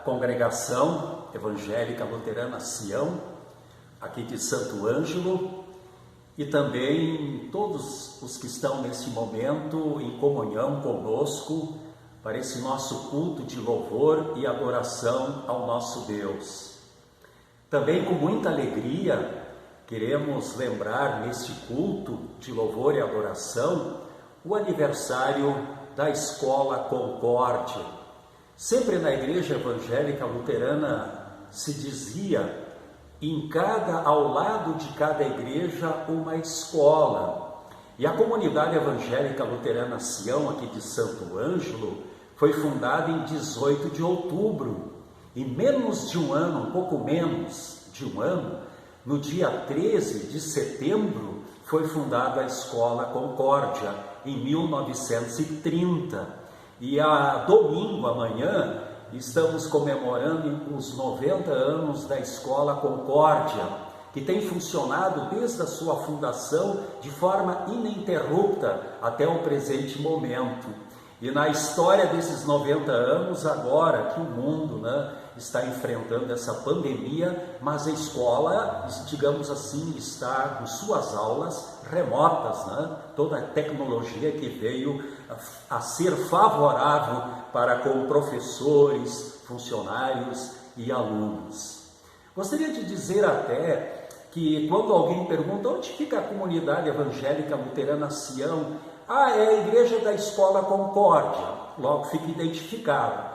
Congregação Evangélica Luterana Sião, aqui de Santo Ângelo, e também todos os que estão nesse momento em comunhão conosco para esse nosso culto de louvor e adoração ao nosso Deus. Também com muita alegria queremos lembrar neste culto de louvor e adoração o aniversário da Escola Concórdia. Sempre na Igreja Evangélica Luterana se dizia, ao lado de cada igreja, uma escola. E a Comunidade Evangélica Luterana Sião, aqui de Santo Ângelo, foi fundada em 18 de outubro. E menos de um ano, um pouco menos de um ano, no dia 13 de setembro, foi fundada a Escola Concórdia, em 1930. E a domingo, amanhã, estamos comemorando os 90 anos da Escola Concórdia, que tem funcionado desde a sua fundação de forma ininterrupta até o presente momento. E na história desses 90 anos, agora que o mundo está enfrentando essa pandemia, mas a escola, digamos assim, está com suas aulas remotas, toda a tecnologia que veio a ser favorável para com professores, funcionários e alunos. Gostaria de dizer até que quando alguém pergunta onde fica a Comunidade Evangélica Luterana Sião, é a igreja da Escola Concórdia, logo fica identificado.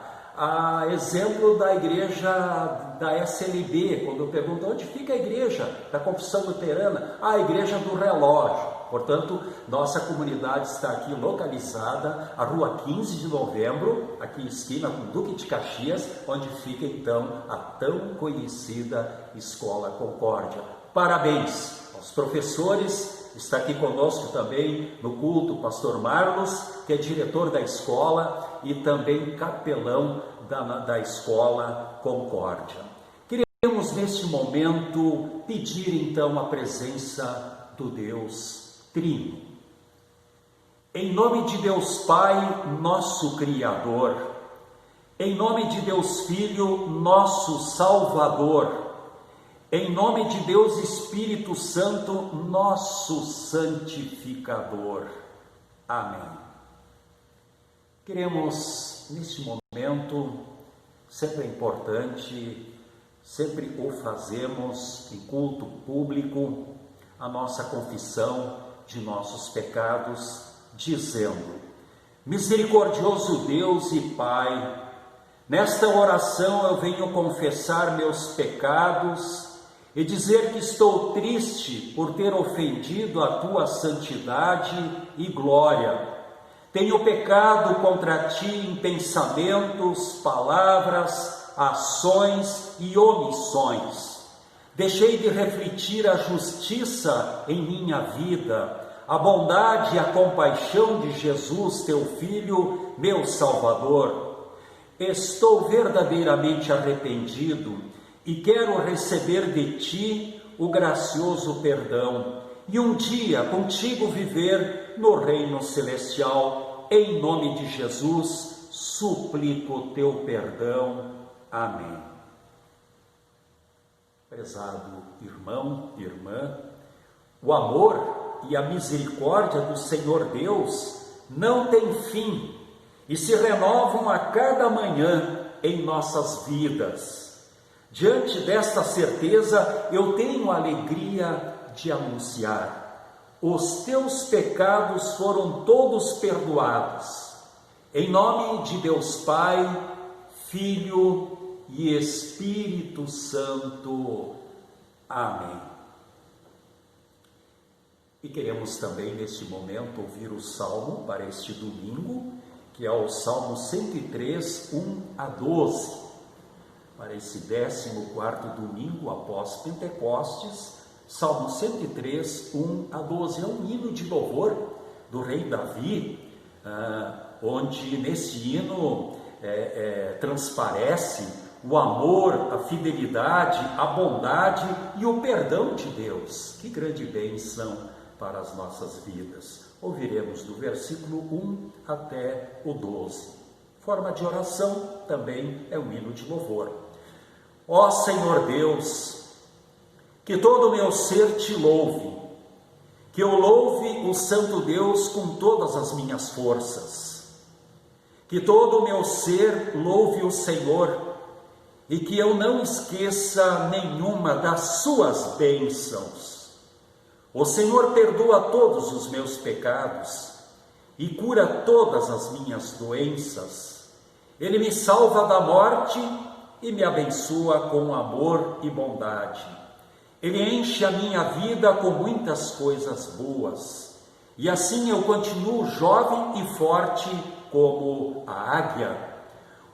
Exemplo da igreja da SLB, quando eu pergunto onde fica a igreja da Confissão Luterana, a igreja do relógio. Portanto, nossa comunidade está aqui localizada, a rua 15 de novembro, aqui esquina com Duque de Caxias, onde fica então a tão conhecida Escola Concórdia. Parabéns aos professores. Está aqui conosco também no culto o pastor Marlos, que é diretor da escola e também capelão da Escola Concórdia. Queremos neste momento pedir então a presença do Deus Trino. Em nome de Deus Pai, nosso Criador, em nome de Deus Filho, nosso Salvador, em nome de Deus Espírito Santo, nosso santificador. Amém. Queremos, neste momento, sempre é importante, sempre o fazemos em culto público, a nossa confissão de nossos pecados, dizendo: misericordioso Deus e Pai, nesta oração eu venho confessar meus pecados e dizer que estou triste por ter ofendido a tua santidade e glória. Tenho pecado contra ti em pensamentos, palavras, ações e omissões. Deixei de refletir a justiça em minha vida, a bondade e a compaixão de Jesus, teu Filho, meu Salvador. Estou verdadeiramente arrependido e quero receber de ti o gracioso perdão e um dia contigo viver no reino celestial. Em nome de Jesus, suplico o teu perdão. Amém. Prezado irmão e irmã, o amor e a misericórdia do Senhor Deus não têm fim e se renovam a cada manhã em nossas vidas. Diante desta certeza, eu tenho a alegria de anunciar: os teus pecados foram todos perdoados. Em nome de Deus Pai, Filho e Espírito Santo. Amém. E queremos também, neste momento, ouvir o Salmo para este domingo, que é o Salmo 103, 1 a 12. Para esse 14º domingo após Pentecostes, Salmo 103, 1 a 12. É um hino de louvor do rei Davi, onde nesse hino transparece o amor, a fidelidade, a bondade e o perdão de Deus. Que grande bênção para as nossas vidas. Ouviremos do versículo 1 até o 12. Forma de oração também é um hino de louvor. Ó Senhor Deus, que todo o meu ser te louve, que eu louve o Santo Deus com todas as minhas forças, que todo o meu ser louve o Senhor e que eu não esqueça nenhuma das suas bênçãos. O Senhor perdoa todos os meus pecados e cura todas as minhas doenças. Ele me salva da morte e me abençoa com amor e bondade. Ele enche a minha vida com muitas coisas boas, e assim eu continuo jovem e forte como a águia.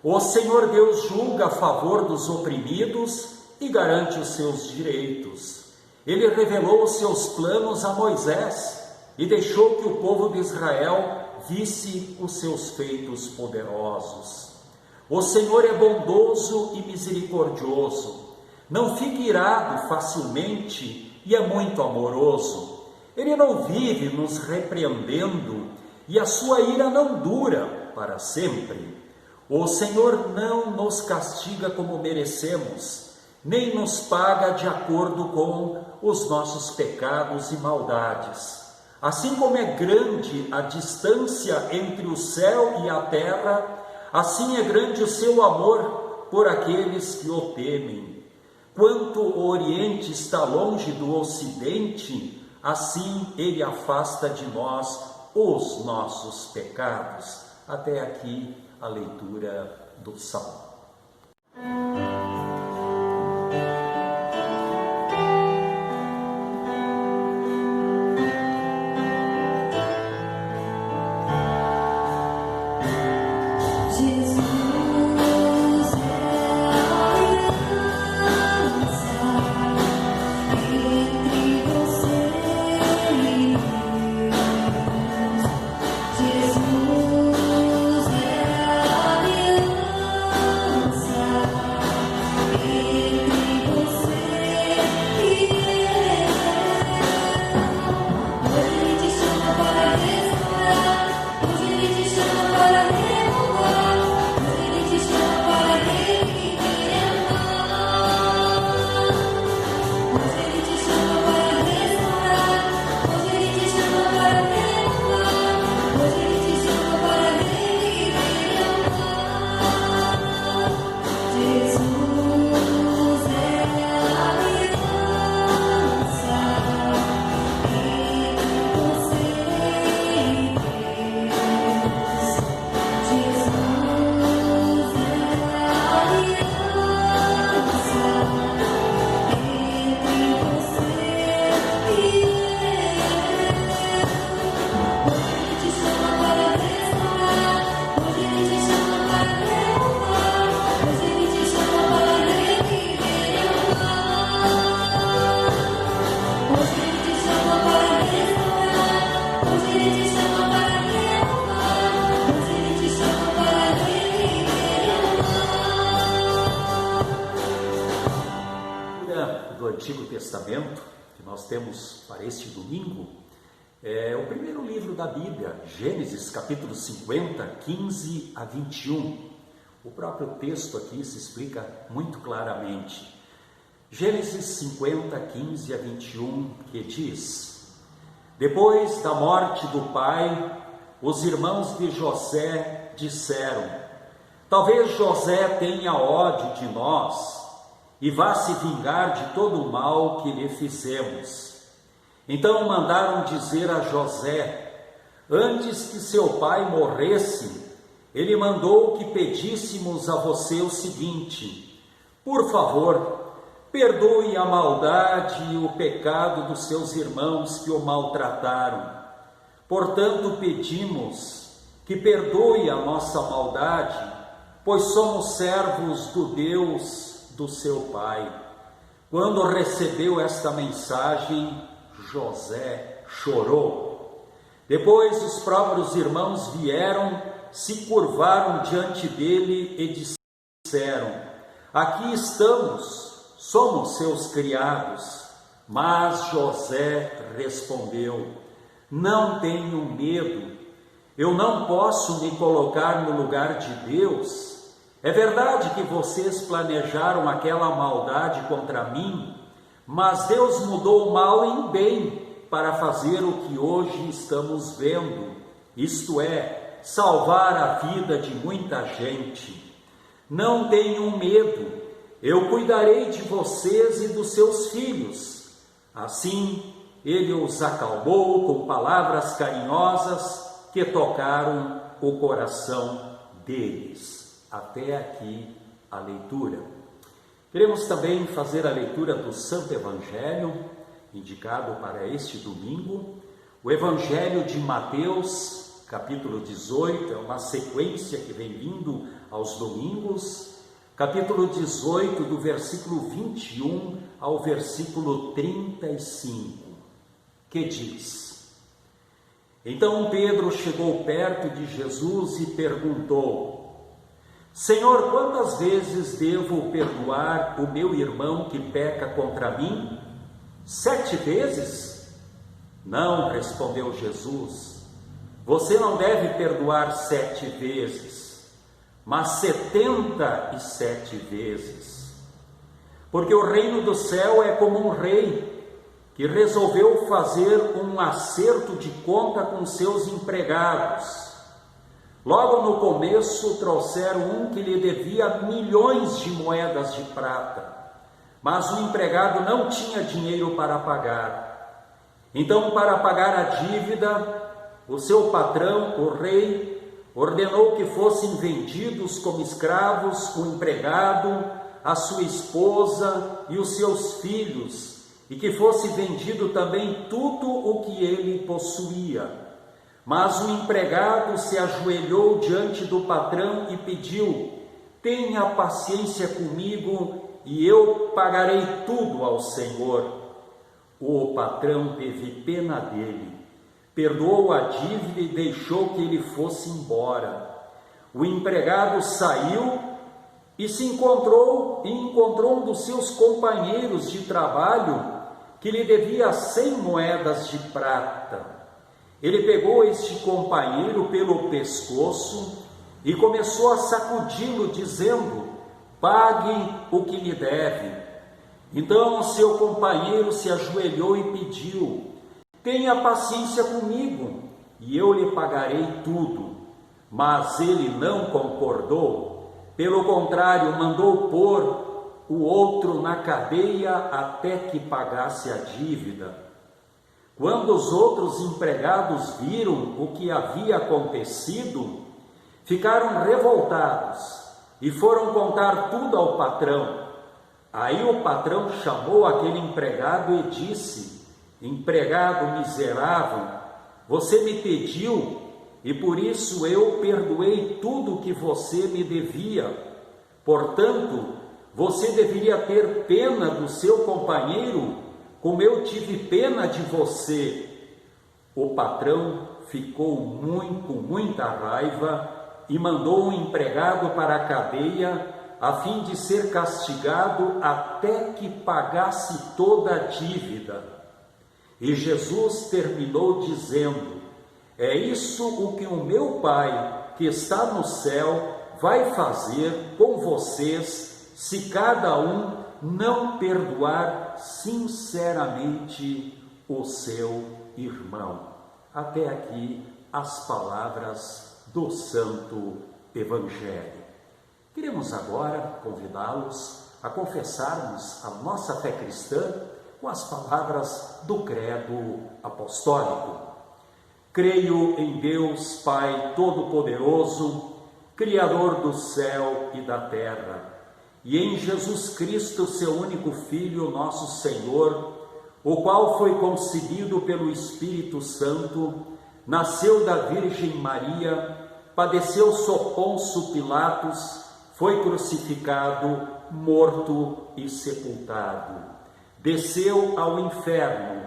O Senhor Deus julga a favor dos oprimidos e garante os seus direitos. Ele revelou os seus planos a Moisés e deixou que o povo de Israel visse os seus feitos poderosos. O Senhor é bondoso e misericordioso, não fica irado facilmente e é muito amoroso. Ele não vive nos repreendendo e a sua ira não dura para sempre. O Senhor não nos castiga como merecemos, nem nos paga de acordo com os nossos pecados e maldades. Assim como é grande a distância entre o céu e a terra, assim é grande o seu amor por aqueles que o temem. Quanto o Oriente está longe do Ocidente, assim ele afasta de nós os nossos pecados. Até aqui a leitura do Salmo. Do Antigo Testamento, que nós temos para este domingo, é o primeiro livro da Bíblia, Gênesis capítulo 50, 15 a 21. O próprio texto aqui se explica muito claramente. Gênesis 50, 15 a 21, que diz: Depois da morte do pai, os irmãos de José disseram: Talvez José tenha ódio de nós e vá se vingar de todo o mal que lhe fizemos. Então mandaram dizer a José: Antes que seu pai morresse, ele mandou que pedíssemos a você o seguinte: Por favor, perdoe a maldade e o pecado dos seus irmãos que o maltrataram. Portanto, pedimos que perdoe a nossa maldade, pois somos servos do Deus do seu pai. Quando recebeu esta mensagem, José chorou. Depois os próprios irmãos vieram, se curvaram diante dele e disseram: Aqui estamos, somos seus criados. Mas José respondeu: Não tenham medo, Eu não posso me colocar no lugar de Deus. É verdade que vocês planejaram aquela maldade contra mim, mas Deus mudou o mal em bem para fazer o que hoje estamos vendo, isto é, salvar a vida de muita gente. Não tenham medo, eu cuidarei de vocês e dos seus filhos. Assim, ele os acalmou com palavras carinhosas que tocaram o coração deles. Até aqui a leitura. Queremos também fazer a leitura do Santo Evangelho, indicado para este domingo, o Evangelho de Mateus, capítulo 18, é uma sequência que vem vindo aos domingos, capítulo 18, do versículo 21 ao versículo 35, que diz: Então Pedro chegou perto de Jesus e perguntou: Senhor, quantas vezes devo perdoar o meu irmão que peca contra mim? 7 vezes? Não, respondeu Jesus, você não deve perdoar 7 vezes, mas 77 vezes. Porque o reino do céu é como um rei que resolveu fazer um acerto de conta com seus empregados. Logo no começo trouxeram um que lhe devia milhões de moedas de prata, mas o empregado não tinha dinheiro para pagar. Então, para pagar a dívida, o seu patrão, o rei, ordenou que fossem vendidos como escravos o empregado, a sua esposa e os seus filhos, e que fosse vendido também tudo o que ele possuía. Mas o empregado se ajoelhou diante do patrão e pediu: tenha paciência comigo e eu pagarei tudo ao Senhor. O patrão teve pena dele, perdoou a dívida e deixou que ele fosse embora. O empregado saiu e encontrou um dos seus companheiros de trabalho que lhe devia 100 moedas de prata. Ele pegou este companheiro pelo pescoço e começou a sacudi-lo, dizendo: pague o que lhe deve. Então seu companheiro se ajoelhou e pediu: tenha paciência comigo e eu lhe pagarei tudo. Mas ele não concordou, pelo contrário, mandou pôr o outro na cadeia até que pagasse a dívida. Quando os outros empregados viram o que havia acontecido, ficaram revoltados e foram contar tudo ao patrão. Aí o patrão chamou aquele empregado e disse: empregado miserável, você me pediu e por isso eu perdoei tudo o que você me devia. Portanto, você deveria ter pena do seu companheiro, como eu tive pena de você. O patrão ficou com muita raiva e mandou um empregado para a cadeia, a fim de ser castigado até que pagasse toda a dívida. E Jesus terminou dizendo: é isso o que o meu Pai, que está no céu, vai fazer com vocês, se cada um não perdoar sinceramente o seu irmão. Até aqui as palavras do Santo Evangelho. Queremos agora convidá-los a confessarmos a nossa fé cristã com as palavras do Credo Apostólico. Creio em Deus Pai Todo-Poderoso, Criador do céu e da terra, e em Jesus Cristo, seu único Filho, nosso Senhor, o qual foi concebido pelo Espírito Santo, nasceu da Virgem Maria, padeceu sob Pôncio Pilatos, foi crucificado, morto e sepultado. Desceu ao inferno,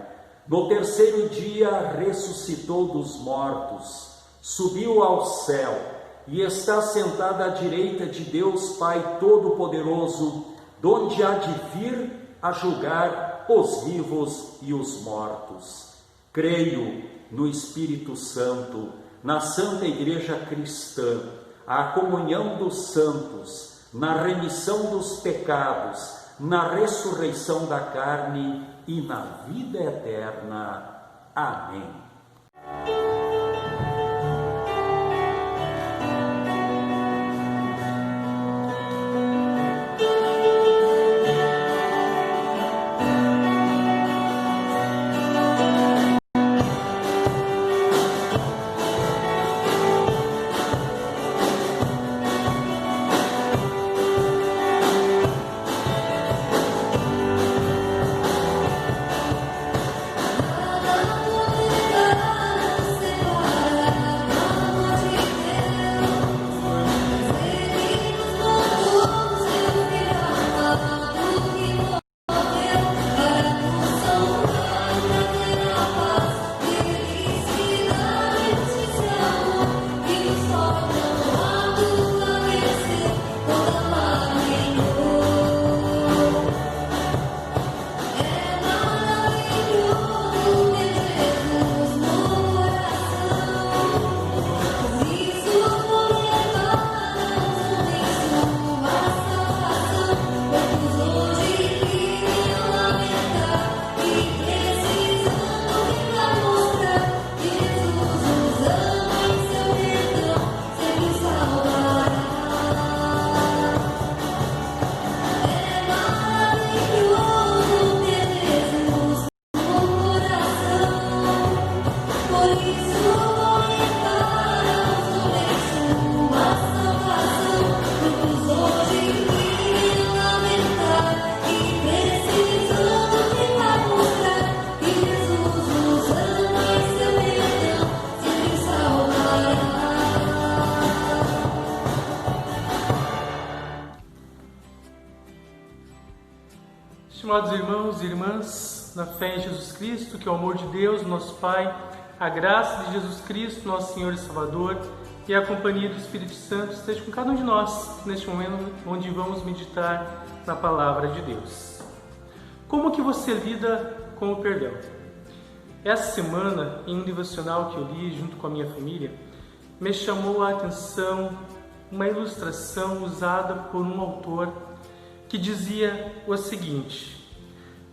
no terceiro dia ressuscitou dos mortos, subiu ao céu e está sentado à direita de Deus Pai Todo-Poderoso, donde há de vir a julgar os vivos e os mortos. Creio no Espírito Santo, na Santa Igreja Cristã, a comunhão dos santos, na remissão dos pecados, na ressurreição da carne e na vida eterna. Amém. Estimados irmãos e irmãs, na fé em Jesus Cristo, que é o amor de Deus, nosso Pai, a graça de Jesus Cristo, nosso Senhor e Salvador, e a companhia do Espírito Santo esteja com cada um de nós, neste momento onde vamos meditar na Palavra de Deus. Como que você lida com o perdão? Essa semana, em um devocional que eu li junto com a minha família, me chamou a atenção uma ilustração usada por um autor que dizia o seguinte: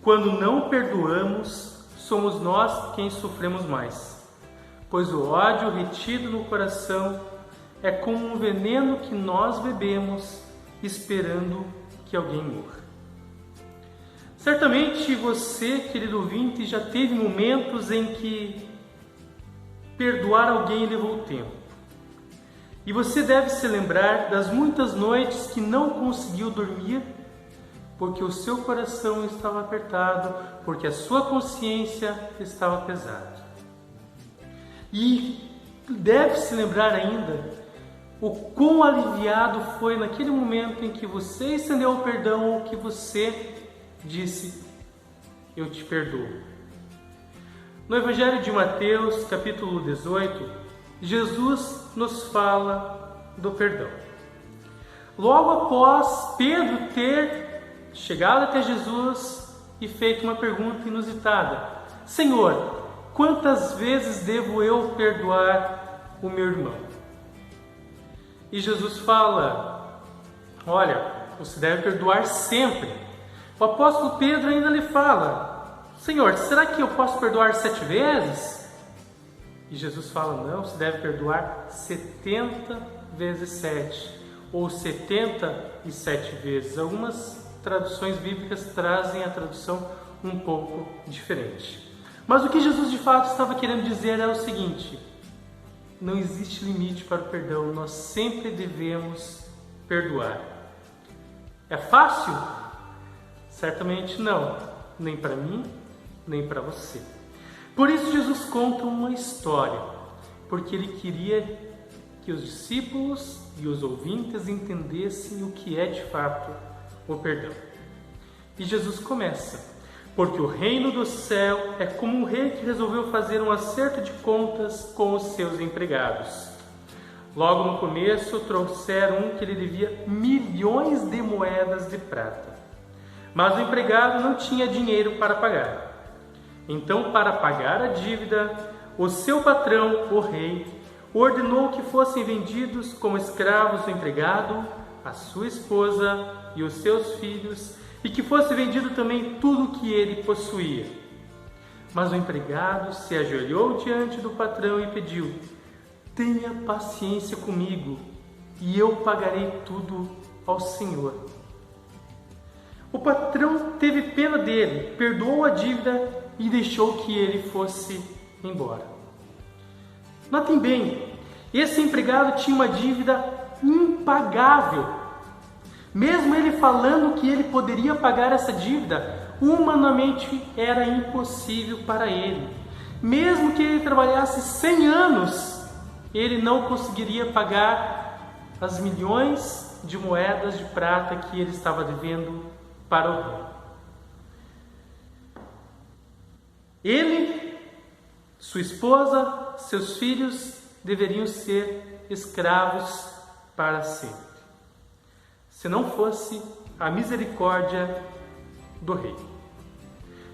quando não perdoamos, somos nós quem sofremos mais, pois o ódio retido no coração é como um veneno que nós bebemos, esperando que alguém morra. Certamente você, querido ouvinte, já teve momentos em que perdoar alguém levou tempo. E você deve se lembrar das muitas noites que não conseguiu dormir porque o seu coração estava apertado, porque a sua consciência estava pesada. E deve se lembrar ainda o quão aliviado foi naquele momento em que você estendeu o perdão ou que você disse: eu te perdoo. No Evangelho de Mateus, capítulo 18, Jesus nos fala do perdão. Logo após Pedro ter chegado até Jesus e feito uma pergunta inusitada: Senhor, quantas vezes devo eu perdoar o meu irmão? E Jesus fala: olha, você deve perdoar sempre. O apóstolo Pedro ainda lhe fala: Senhor, será que eu posso perdoar 7 vezes? E Jesus fala: não, você deve perdoar 70 vezes 7, ou 77 vezes. Algumas traduções bíblicas trazem a tradução um pouco diferente. Mas o que Jesus de fato estava querendo dizer é o seguinte: não existe limite para o perdão, nós sempre devemos perdoar. É fácil? Certamente não, nem para mim, nem para você. Por isso Jesus conta uma história, porque ele queria que os discípulos e os ouvintes entendessem o que é de fato o perdão. E Jesus começa: porque o reino do céu é como um rei que resolveu fazer um acerto de contas com os seus empregados. Logo no começo trouxeram um que lhe devia milhões de moedas de prata. Mas o empregado não tinha dinheiro para pagar. Então, para pagar a dívida, o seu patrão, o rei, ordenou que fossem vendidos como escravos o empregado, a sua esposa e os seus filhos, e que fosse vendido também tudo o que ele possuía. Mas o empregado se ajoelhou diante do patrão e pediu: tenha paciência comigo, e eu pagarei tudo ao Senhor. O patrão teve pena dele, perdoou a dívida e deixou que ele fosse embora. Notem bem, esse empregado tinha uma dívida impagável. Mesmo ele falando que ele poderia pagar essa dívida, humanamente era impossível para ele. Mesmo que ele trabalhasse 100 anos, ele não conseguiria pagar as milhões de moedas de prata que ele estava devendo para o rei. Ele, sua esposa, seus filhos deveriam ser escravos para sempre, se não fosse a misericórdia do rei,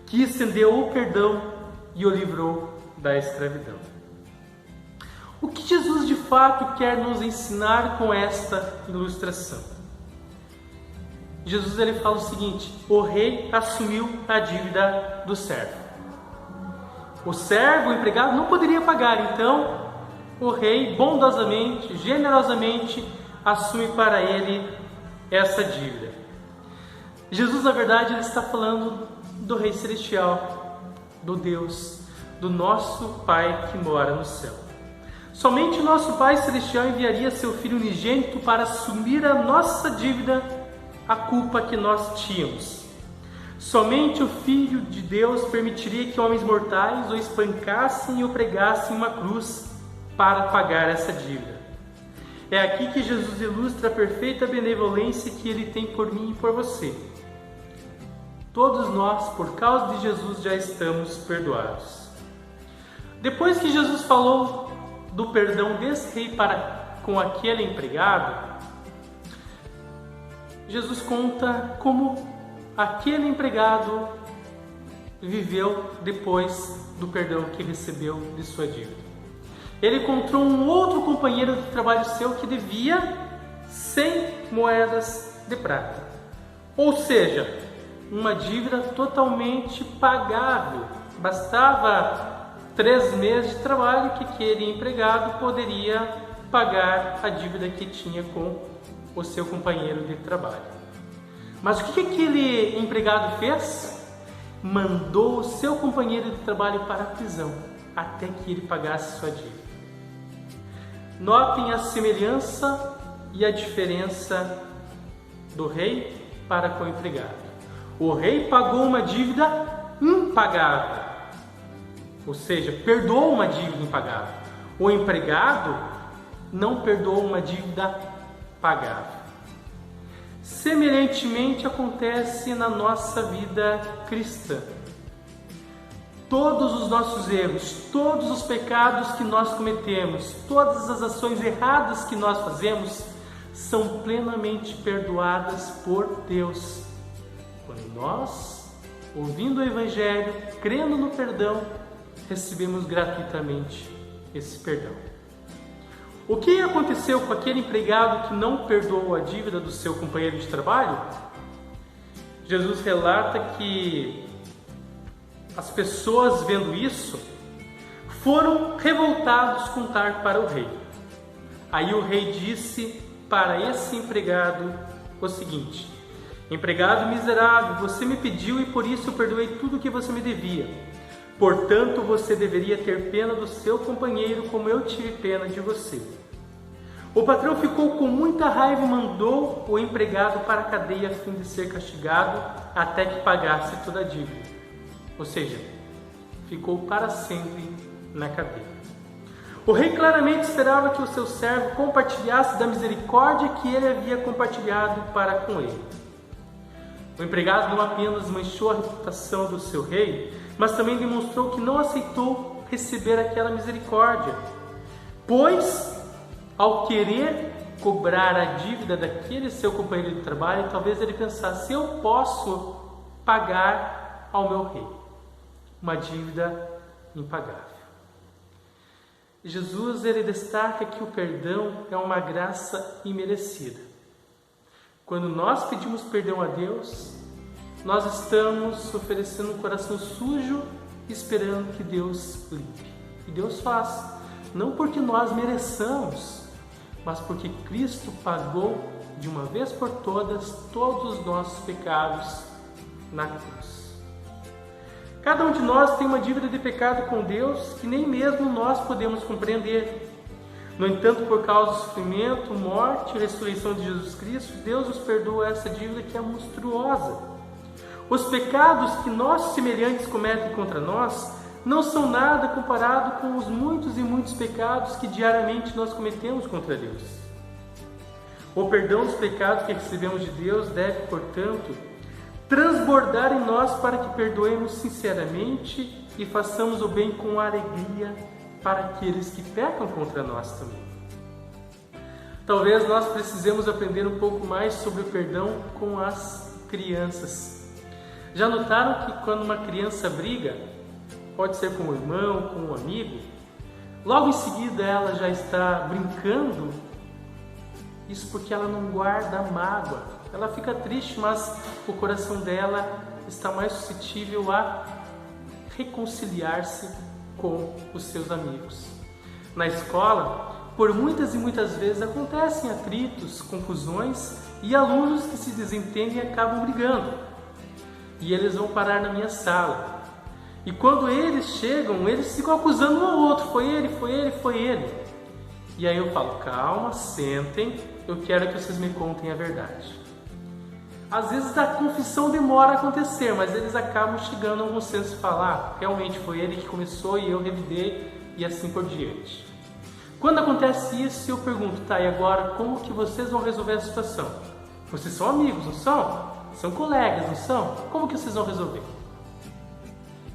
que estendeu o perdão e o livrou da escravidão. O que Jesus de fato quer nos ensinar com esta ilustração? Jesus ele fala o seguinte: o rei assumiu a dívida do servo. O servo, o empregado, não poderia pagar, então o rei bondosamente, generosamente assume para ele essa dívida. Jesus, na verdade, ele está falando do Rei Celestial, do Deus, do nosso Pai que mora no céu. Somente nosso Pai Celestial enviaria seu Filho unigênito para assumir a nossa dívida, a culpa que nós tínhamos. Somente o Filho de Deus permitiria que homens mortais o espancassem e o pregassem em uma cruz para pagar essa dívida. É aqui que Jesus ilustra a perfeita benevolência que Ele tem por mim e por você. Todos nós, por causa de Jesus, já estamos perdoados. Depois que Jesus falou do perdão desse rei para com aquele empregado, Jesus conta como aquele empregado viveu depois do perdão que recebeu de sua dívida. Ele encontrou um outro companheiro de trabalho seu que devia 100 moedas de prata. Ou seja, uma dívida totalmente pagável. Bastava 3 meses de trabalho que aquele empregado poderia pagar a dívida que tinha com o seu companheiro de trabalho. Mas o que aquele empregado fez? Mandou o seu companheiro de trabalho para a prisão até que ele pagasse sua dívida. Notem a semelhança e a diferença do rei para com o empregado. O rei pagou uma dívida impagável, ou seja, perdoou uma dívida impagável. O empregado não perdoou uma dívida pagável. Semelhantemente acontece na nossa vida cristã. Todos os nossos erros, todos os pecados que nós cometemos, todas as ações erradas que nós fazemos são plenamente perdoadas por Deus. Quando nós, ouvindo o Evangelho, crendo no perdão, recebemos gratuitamente esse perdão. O que aconteceu com aquele empregado que não perdoou a dívida do seu companheiro de trabalho? Jesus relata que as pessoas, vendo isso, foram revoltados contar para o rei. Aí o rei disse para esse empregado o seguinte: empregado miserável, você me pediu e por isso eu perdoei tudo o que você me devia. Portanto, você deveria ter pena do seu companheiro como eu tive pena de você. O patrão ficou com muita raiva e mandou o empregado para a cadeia a fim de ser castigado até que pagasse toda a dívida. Ou seja, ficou para sempre na cadeia. O rei claramente esperava que o seu servo compartilhasse da misericórdia que ele havia compartilhado para com ele. O empregado não apenas manchou a reputação do seu rei, mas também demonstrou que não aceitou receber aquela misericórdia, pois, ao querer cobrar a dívida daquele seu companheiro de trabalho, talvez ele pensasse: eu posso pagar ao meu rei uma dívida impagável. Jesus ele destaca que o perdão é uma graça imerecida. Quando nós pedimos perdão a Deus, nós estamos oferecendo um coração sujo, esperando que Deus limpe. E Deus faz, não porque nós mereçamos, mas porque Cristo pagou de uma vez por todas todos os nossos pecados na cruz. Cada um de nós tem uma dívida de pecado com Deus que nem mesmo nós podemos compreender. No entanto, por causa do sofrimento, morte e ressurreição de Jesus Cristo, Deus nos perdoa essa dívida que é monstruosa. Os pecados que nossos semelhantes cometem contra nós não são nada comparado com os muitos e muitos pecados que diariamente nós cometemos contra Deus. O perdão dos pecados que recebemos de Deus deve, portanto, transbordar em nós para que perdoemos sinceramente e façamos o bem com alegria para aqueles que pecam contra nós também. Talvez nós precisemos aprender um pouco mais sobre o perdão com as crianças. Já notaram que quando uma criança briga, pode ser com um irmão, com um amigo, logo em seguida ela já está brincando? Isso porque ela não guarda mágoa. Ela fica triste, mas o coração dela está mais suscetível a reconciliar-se com os seus amigos. Na escola, por muitas e muitas vezes acontecem atritos, confusões e alunos que se desentendem e acabam brigando. E eles vão parar na minha sala. E quando eles chegam, eles ficam acusando um ao outro. Foi ele, foi ele, foi ele. E aí eu falo, calma, sentem, eu quero que vocês me contem a verdade. Às vezes a confissão demora a acontecer, mas eles acabam chegando a um consenso e falar, realmente foi ele que começou e eu revidei e assim por diante. Quando acontece isso, eu pergunto, tá, e agora como que vocês vão resolver a situação? Vocês são amigos, não são? São colegas, não são? Como que vocês vão resolver?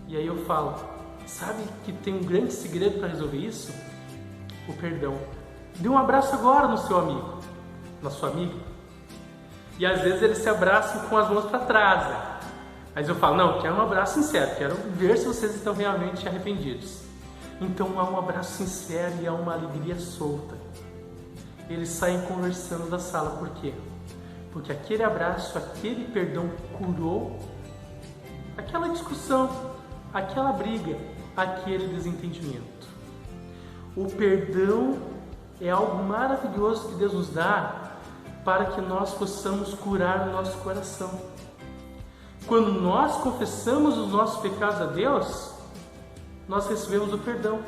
E aí eu falo, sabe que tem um grande segredo para resolver isso? O perdão. Dê um abraço agora no seu amigo, na sua amiga. E às vezes eles se abraçam com as mãos para trás. Né? Mas eu falo, não, quero um abraço sincero, quero ver se vocês estão realmente arrependidos. Então há um abraço sincero e há uma alegria solta. Eles saem conversando da sala, por quê? Porque aquele abraço, aquele perdão curou aquela discussão, aquela briga, aquele desentendimento. O perdão é algo maravilhoso que Deus nos dá para que nós possamos curar o nosso coração. Quando nós confessamos os nossos pecados a Deus, nós recebemos o perdão.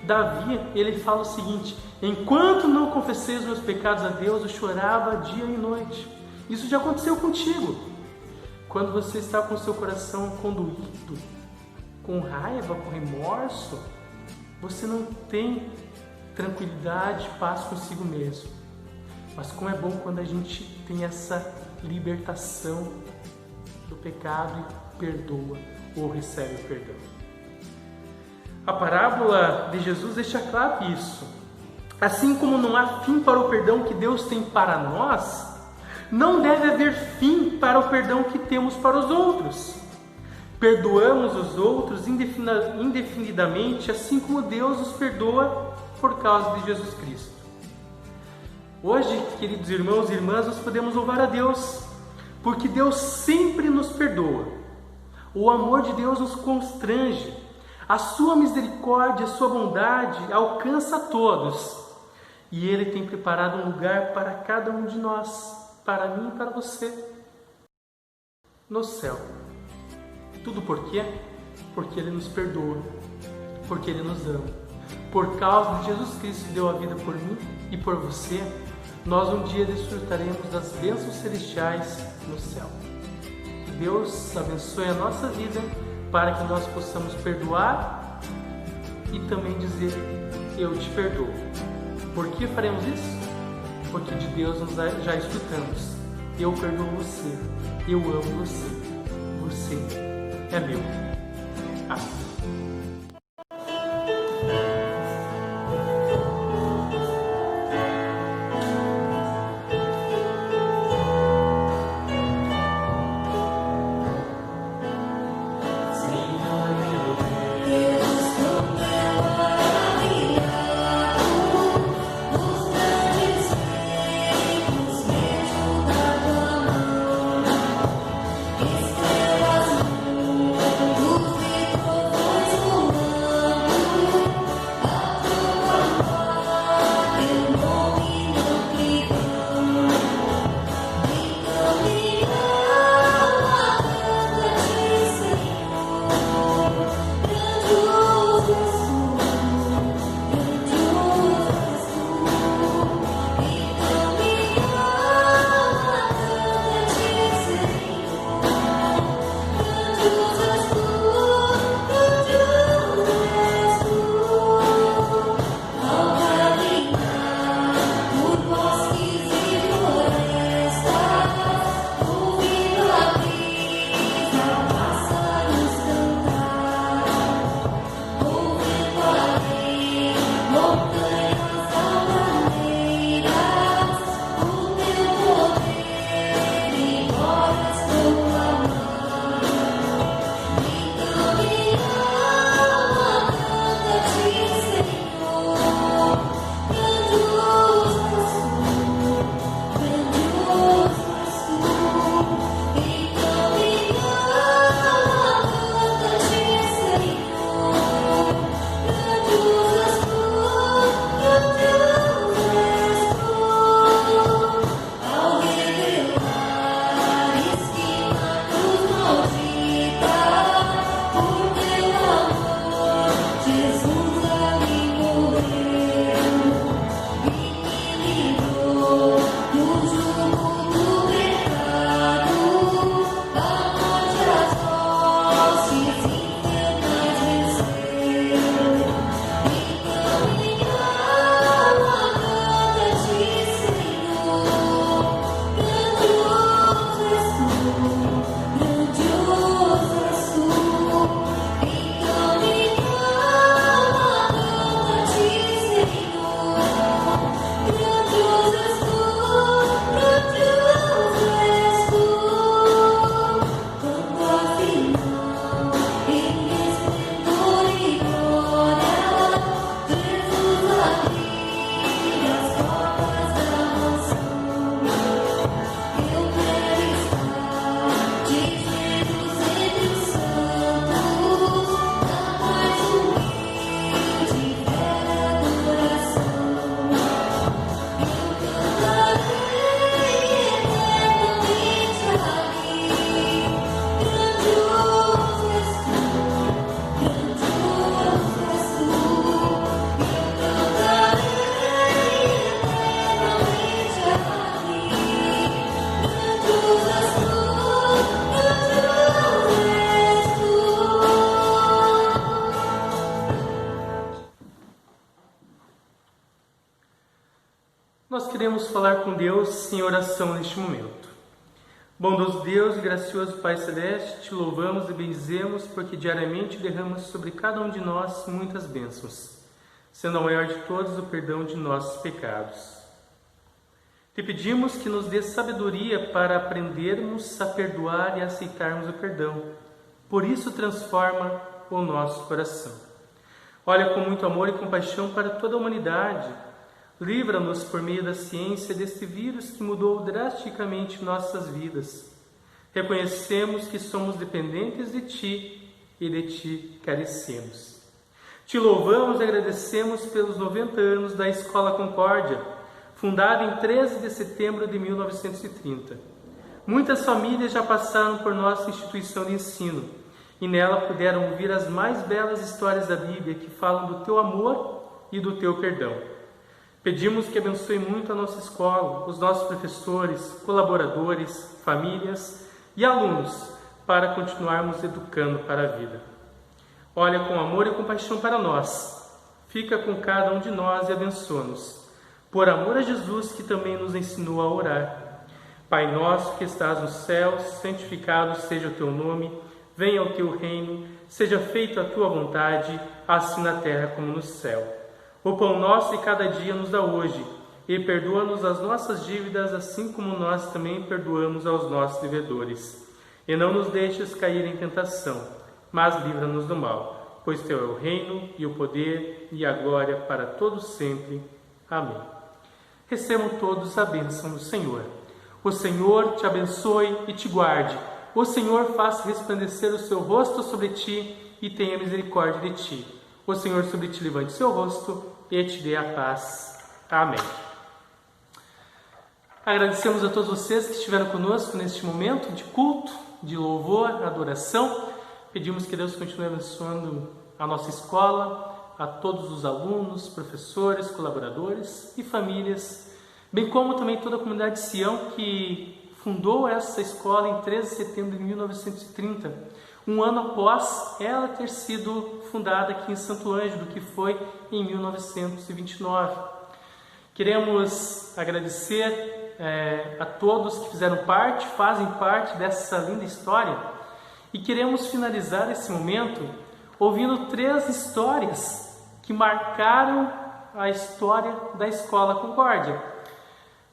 Davi, ele fala o seguinte, enquanto não confessei os meus pecados a Deus, eu chorava dia e noite. Isso já aconteceu contigo. Quando você está com o seu coração condoído, com raiva, com remorso, você não tem tranquilidade, paz consigo mesmo. Mas como é bom quando a gente tem essa libertação do pecado e perdoa ou recebe o perdão. A parábola de Jesus deixa claro isso. Assim como não há fim para o perdão que Deus tem para nós, não deve haver fim para o perdão que temos para os outros. Perdoamos os outros indefinidamente, assim como Deus os perdoa por causa de Jesus Cristo. Hoje, queridos irmãos e irmãs, nós podemos louvar a Deus, porque Deus sempre nos perdoa. O amor de Deus nos constrange. A sua misericórdia, a sua bondade alcança a todos. E Ele tem preparado um lugar para cada um de nós, para mim e para você, no céu. Tudo por quê? Porque Ele nos perdoa, porque Ele nos ama. Por causa de Jesus Cristo que deu a vida por mim e por você, nós um dia desfrutaremos das bênçãos celestiais no céu. Deus abençoe a nossa vida para que nós possamos perdoar e também dizer, eu te perdoo. Por que faremos isso? Porque de Deus nós já escutamos, eu perdoo você, eu amo você, você é meu. Amém. Nós queremos falar com Deus em oração neste momento. Bondoso Deus e gracioso Pai Celeste, te louvamos e bendizemos porque diariamente derramas sobre cada um de nós muitas bênçãos, sendo a maior de todas o perdão de nossos pecados. Te pedimos que nos dê sabedoria para aprendermos a perdoar e aceitarmos o perdão. Por isso transforma o nosso coração. Olha com muito amor e compaixão para toda a humanidade. Livra-nos por meio da ciência deste vírus que mudou drasticamente nossas vidas. Reconhecemos que somos dependentes de Ti e de Ti carecemos. Te louvamos e agradecemos pelos 90 anos da Escola Concórdia, fundada em 13 de setembro de 1930. Muitas famílias já passaram por nossa instituição de ensino e nela puderam ouvir as mais belas histórias da Bíblia que falam do Teu amor e do Teu perdão. Pedimos que abençoe muito a nossa escola, os nossos professores, colaboradores, famílias e alunos para continuarmos educando para a vida. Olha com amor e compaixão para nós. Fica com cada um de nós e abençoa-nos. Por amor a Jesus, que também nos ensinou a orar. Pai nosso que estás nos céus, santificado seja o teu nome, venha o teu reino, seja feita a tua vontade, assim na terra como no céu. O pão nosso de cada dia nos dá hoje, e perdoa-nos as nossas dívidas, assim como nós também perdoamos aos nossos devedores. E não nos deixes cair em tentação, mas livra-nos do mal, pois teu é o reino, e o poder, e a glória para todos sempre. Amém. Recebam todos a bênção do Senhor. O Senhor te abençoe e te guarde. O Senhor faça resplandecer o seu rosto sobre ti e tenha misericórdia de ti. O Senhor sobre ti levante seu rosto e te dê a paz. Amém. Agradecemos a todos vocês que estiveram conosco neste momento de culto, de louvor, adoração. Pedimos que Deus continue abençoando a nossa escola, a todos os alunos, professores, colaboradores e famílias, bem como também toda a comunidade de Sião que fundou essa escola em 13 de setembro de 1930, um ano após ela ter sido fundada aqui em Santo Ângelo, que foi em 1929. Queremos agradecer a todos que fizeram parte, fazem parte dessa linda história, e queremos finalizar esse momento ouvindo 3 histórias que marcaram a história da Escola Concórdia.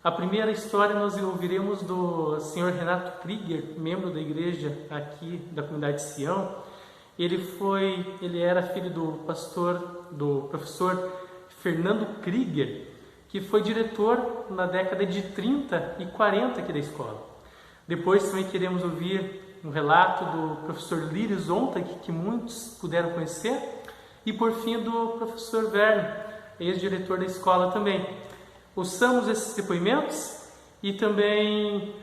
A primeira história nós ouviremos do Sr. Renato Krieger, membro da igreja aqui da comunidade de Sião. Ele era filho do professor Fernando Krieger, que foi diretor na década de 30 e 40 aqui da escola. Depois também queremos ouvir um relato do professor Lírio Zontag, que muitos puderam conhecer, e por fim do professor Werner, ex-diretor da escola também. Ouçamos esses depoimentos e também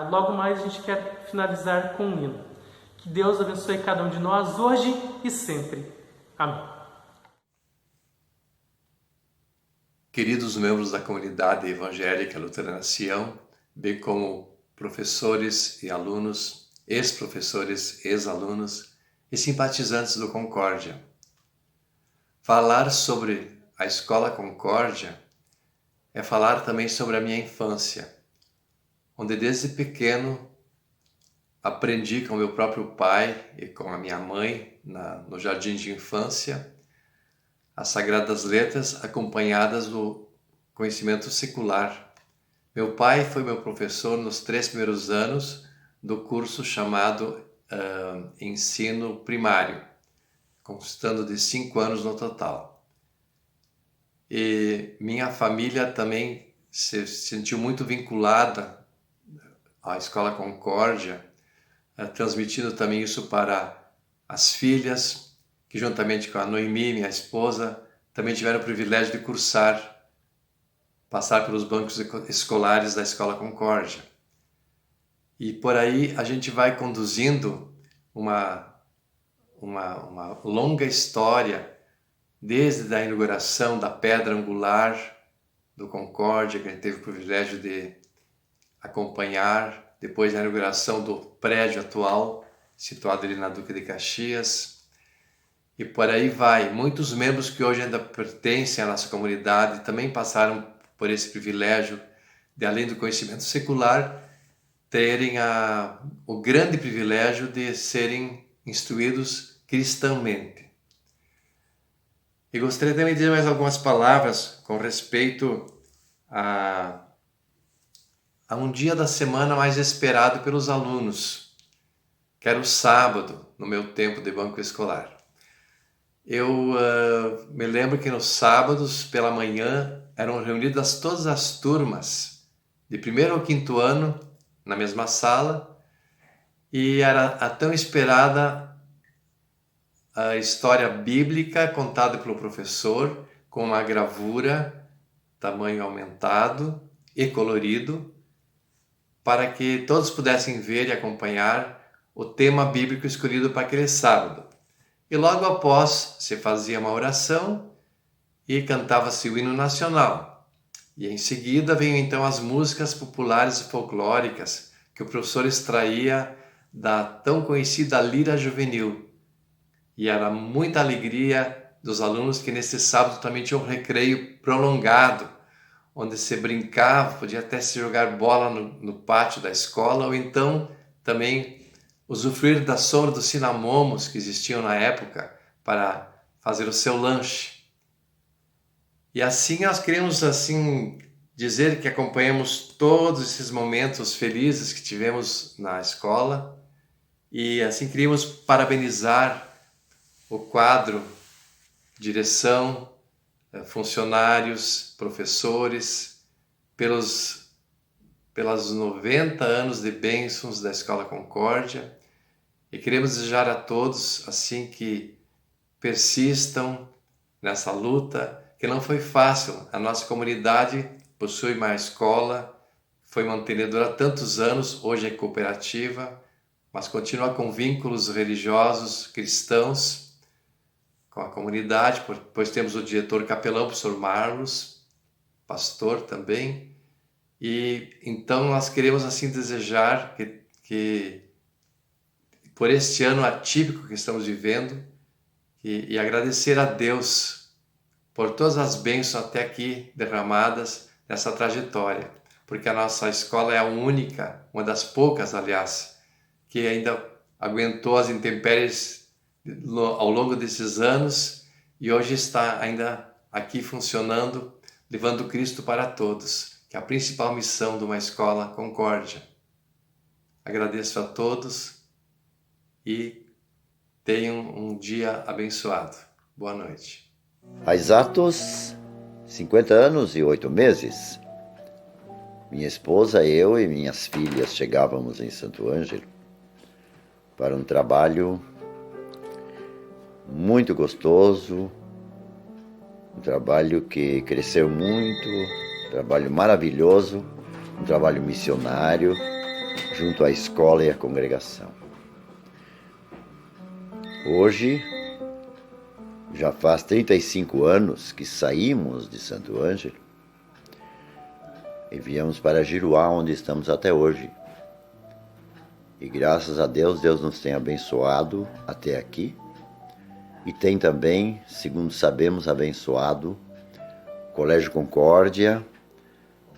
logo mais a gente quer finalizar com um hino. Que Deus abençoe cada um de nós hoje e sempre. Amém. Queridos membros da comunidade evangélica luterana Sião, bem como professores e alunos, ex-professores, ex-alunos e simpatizantes do Concórdia. Falar sobre a Escola Concórdia é falar também sobre a minha infância, onde desde pequeno aprendi com meu próprio pai e com a minha mãe no jardim de infância as Sagradas Letras acompanhadas do conhecimento secular. Meu pai foi meu professor nos 3 primeiros anos do curso chamado Ensino Primário, constando de 5 anos no total. E minha família também se sentiu muito vinculada à Escola Concórdia, transmitindo também isso para as filhas, que juntamente com a Noemi, minha esposa, também tiveram o privilégio de passar pelos bancos escolares da Escola Concórdia. E por aí a gente vai conduzindo uma longa história, desde a inauguração da pedra angular do Concórdia, que a gente teve o privilégio de acompanhar, depois da inauguração do prédio atual, situado ali na Duque de Caxias, e por aí vai. Muitos membros que hoje ainda pertencem à nossa comunidade também passaram por esse privilégio de, além do conhecimento secular, terem o grande privilégio de serem instruídos cristãmente. E gostaria também de dizer mais algumas palavras com respeito a um dia da semana mais esperado pelos alunos, que era o sábado, no meu tempo de banco escolar. Eu me lembro que nos sábados, pela manhã, eram reunidas todas as turmas, de 1º ao 5º ano, na mesma sala, e era a tão esperada a história bíblica contada pelo professor, com uma gravura, tamanho aumentado e colorido, para que todos pudessem ver e acompanhar o tema bíblico escolhido para aquele sábado. E logo após se fazia uma oração e cantava-se o hino nacional. E em seguida vinham então as músicas populares e folclóricas que o professor extraía da tão conhecida lira juvenil. E era muita alegria dos alunos que nesse sábado também tinham um recreio prolongado, onde se brincava, podia até se jogar bola no pátio da escola, ou então também usufruir da sombra dos cinamomos que existiam na época para fazer o seu lanche. E assim nós queremos dizer que acompanhamos todos esses momentos felizes que tivemos na escola, e assim queríamos parabenizar o quadro, direção, funcionários, professores, pelas 90 anos de bênçãos da Escola Concórdia, e queremos desejar a todos, assim, que persistam nessa luta, que não foi fácil. A nossa comunidade possui uma escola, foi mantenedora há tantos anos, hoje é cooperativa, mas continua com vínculos religiosos cristãos com a comunidade, pois temos o diretor capelão, o professor Marlos, pastor também, e então nós queremos assim desejar que por este ano atípico que estamos vivendo, e agradecer a Deus por todas as bênçãos até aqui derramadas nessa trajetória, porque a nossa escola é a única, uma das poucas, aliás, que ainda aguentou as intempéries ao longo desses anos e hoje está ainda aqui funcionando, levando Cristo para todos, que é a principal missão de uma escola Concórdia. Agradeço a todos e tenham um dia abençoado. Boa noite. Há exatos 50 anos e 8 meses, minha esposa, eu e minhas filhas chegávamos em Santo Ângelo para um trabalho muito gostoso, um trabalho que cresceu muito, um trabalho maravilhoso, um trabalho missionário junto à escola e à congregação. Hoje, já faz 35 anos que saímos de Santo Ângelo e viemos para Giruá, onde estamos até hoje. E graças a Deus, Deus nos tem abençoado até aqui. E tem também, segundo sabemos, abençoado o Colégio Concórdia,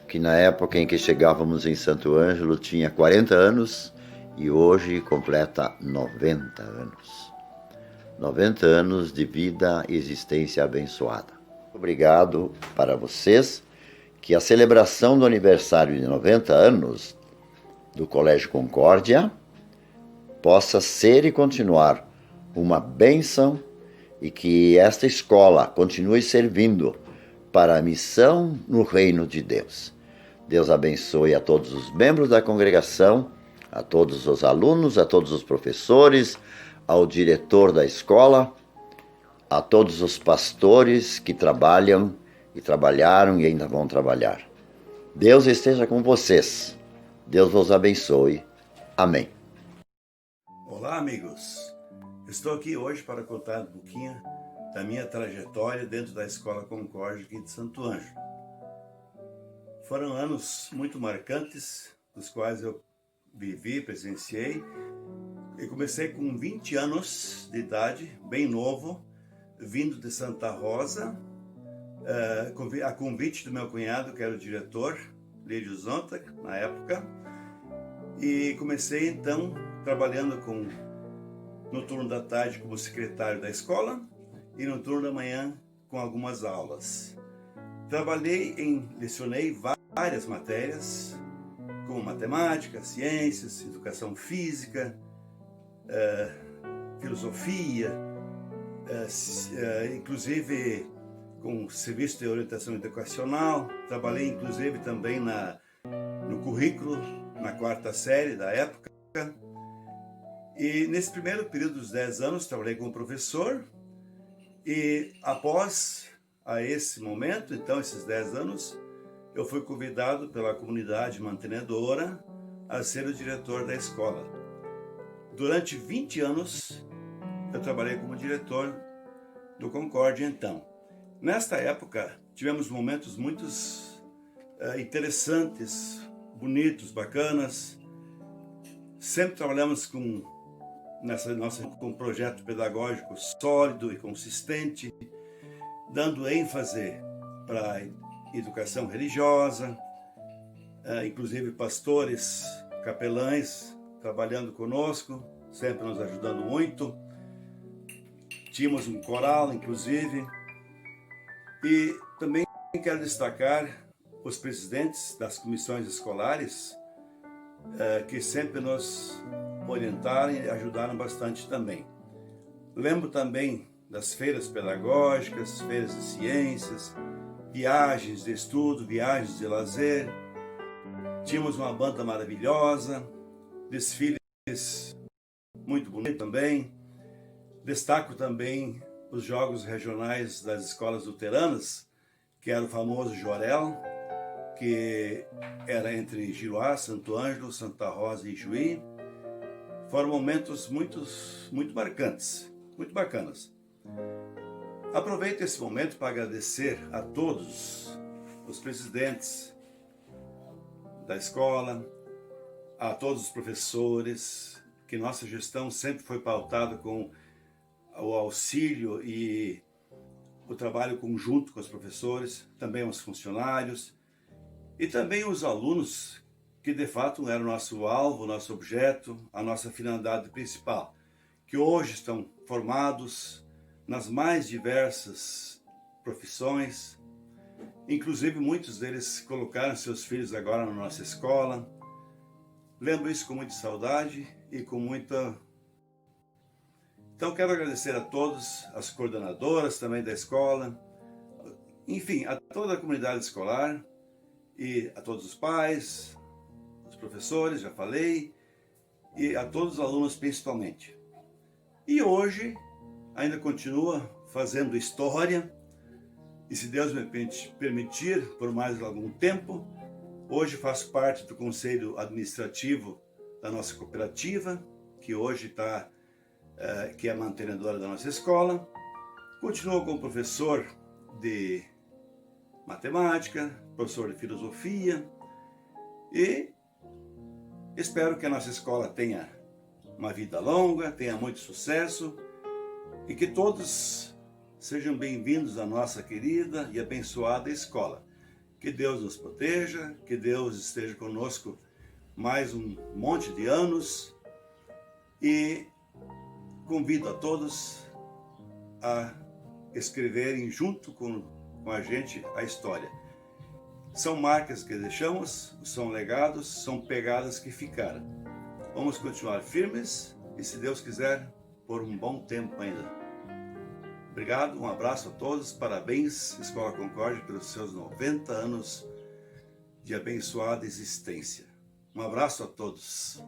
que na época em que chegávamos em Santo Ângelo tinha 40 anos e hoje completa 90 anos. 90 anos de vida e existência abençoada. Obrigado para vocês, que a celebração do aniversário de 90 anos do Colégio Concórdia possa ser e continuar uma bênção e que esta escola continue servindo para a missão no reino de Deus. Deus abençoe a todos os membros da congregação, a todos os alunos, a todos os professores, ao diretor da escola, a todos os pastores que trabalham e trabalharam e ainda vão trabalhar. Deus esteja com vocês. Deus vos abençoe. Amém. Olá, amigos. Estou aqui hoje para contar um pouquinho da minha trajetória dentro da Escola Concórdia aqui de Santo Ângelo. Foram anos muito marcantes, dos quais eu vivi, presenciei, e comecei com 20 anos de idade, bem novo, vindo de Santa Rosa, a convite do meu cunhado, que era o diretor, Lídio Zonta, na época, e comecei então trabalhando no turno da tarde como secretário da escola e no turno da manhã com algumas aulas. Lecionei várias matérias, como matemática, ciências, educação física, filosofia, inclusive com serviço de orientação educacional. Trabalhei inclusive também no currículo, na 4ª série da época. E nesse primeiro período dos 10 anos, trabalhei como professor. E após esse momento, então, esses 10 anos, eu fui convidado pela comunidade mantenedora a ser o diretor da escola. Durante 20 anos, eu trabalhei como diretor do Concórdia, então. Nesta época, tivemos momentos muito interessantes, bonitos, bacanas. Sempre trabalhamos com um projeto pedagógico sólido e consistente, dando ênfase para a educação religiosa, inclusive pastores, capelães trabalhando conosco, sempre nos ajudando muito. Tínhamos um coral, inclusive. E também quero destacar os presidentes das comissões escolares, que sempre nos orientaram e ajudaram bastante também. Lembro também das feiras pedagógicas, feiras de ciências, viagens de estudo, viagens de lazer. Tínhamos uma banda maravilhosa, desfiles muito bonitos também. Destaco também os jogos regionais das escolas luteranas, que era o famoso Jorel, que era entre Giruá, Santo Ângelo, Santa Rosa e Juí. Foram momentos muito marcantes, muito bacanas. Aproveito esse momento para agradecer a todos os presidentes da escola, a todos os professores, que nossa gestão sempre foi pautada com o auxílio e o trabalho conjunto com os professores, também os funcionários e também os alunos, que de fato eram o nosso alvo, o nosso objeto, a nossa finalidade principal, que hoje estão formados nas mais diversas profissões. Inclusive muitos deles colocaram seus filhos agora na nossa escola. Lembro isso com muita saudade e com muita... Então quero agradecer a todos, as coordenadoras também da escola, enfim, a toda a comunidade escolar e a todos os pais, os professores, já falei, e a todos os alunos principalmente. E hoje ainda continua fazendo história, e se Deus me permitir, por mais algum tempo, hoje faço parte do conselho administrativo da nossa cooperativa, que hoje que é a mantenedora da nossa escola. Continuo como professor de matemática, professor de filosofia, e espero que a nossa escola tenha uma vida longa, tenha muito sucesso e que todos sejam bem-vindos à nossa querida e abençoada escola. Que Deus nos proteja, que Deus esteja conosco mais um monte de anos, e convido a todos a escreverem junto com a gente a história. São marcas que deixamos, são legados, são pegadas que ficaram. Vamos continuar firmes e, se Deus quiser, por um bom tempo ainda. Obrigado, um abraço a todos, parabéns Escola Concórdia pelos seus 90 anos de abençoada existência. Um abraço a todos.